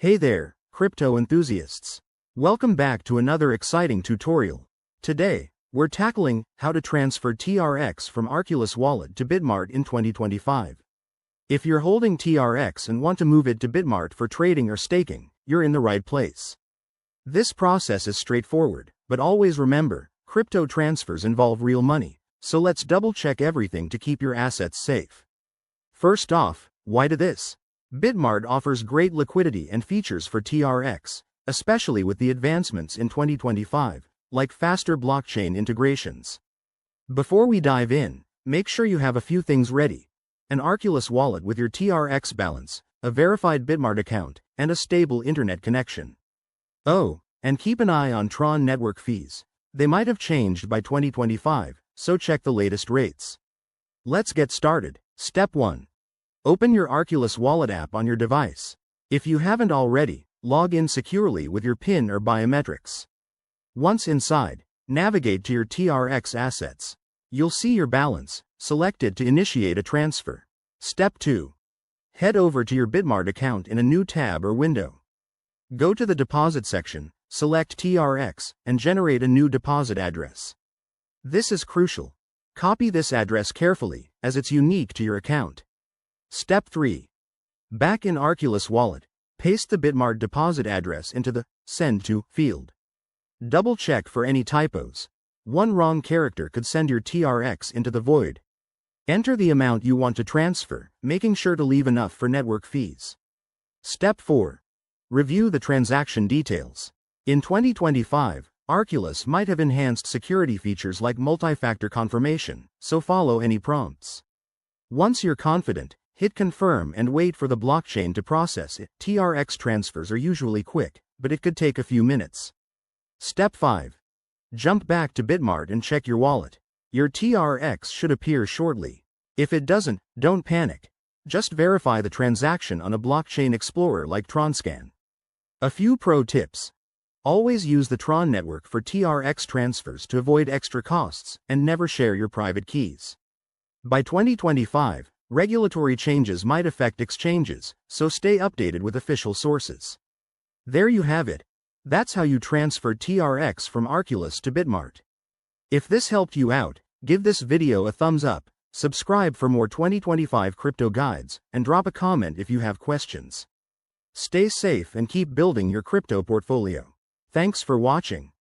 Hey there, crypto enthusiasts. Welcome back to another exciting tutorial. Today, we're tackling how to transfer TRX from Arculus Wallet to Bitmart in 2025. If you're holding TRX and want to move it to Bitmart for trading or staking, you're in the right place. This process is straightforward, but always remember, crypto transfers involve real money, so let's double-check everything to keep your assets safe. First off, why do this? Bitmart offers great liquidity and features for TRX, especially with the advancements in 2025, like faster blockchain integrations. Before we dive in, make sure you have a few things ready: an Arculus wallet with your TRX balance, a verified Bitmart account, and a stable internet connection. Oh, and keep an eye on Tron network fees. They might have changed by 2025, so check the latest rates. Let's get started. Step 1. Open your Arculus wallet app on your device. If you haven't already, log in securely with your PIN or biometrics. Once inside, navigate to your TRX assets. You'll see your balance. Select it to initiate a transfer. Step 2. Head over to your Bitmart account in a new tab or window. Go to the deposit section, select TRX, and generate a new deposit address. This is crucial. Copy this address carefully, as it's unique to your account. Step 3. Back in Arculus Wallet, paste the Bitmart deposit address into the Send to field. Double check for any typos. One wrong character could send your TRX into the void. Enter the amount you want to transfer, making sure to leave enough for network fees. Step 4. Review the transaction details. In 2025, Arculus might have enhanced security features like multi-factor confirmation, so follow any prompts. Once you're confident, hit confirm and wait for the blockchain to process it. TRX transfers are usually quick, but it could take a few minutes. Step 5. Jump back to Bitmart and check your wallet. Your TRX should appear shortly. If it doesn't, don't panic. Just verify the transaction on a blockchain explorer like TronScan. A few pro tips. Always use the Tron network for TRX transfers to avoid extra costs, and never share your private keys. By 2025, regulatory changes might affect exchanges, so stay updated with official sources. There you have it. That's how you transfer TRX from Arculus to Bitmart. If this helped you out, give this video a thumbs up, subscribe for more 2025 crypto guides, and drop a comment if you have questions. Stay safe and keep building your crypto portfolio. Thanks for watching.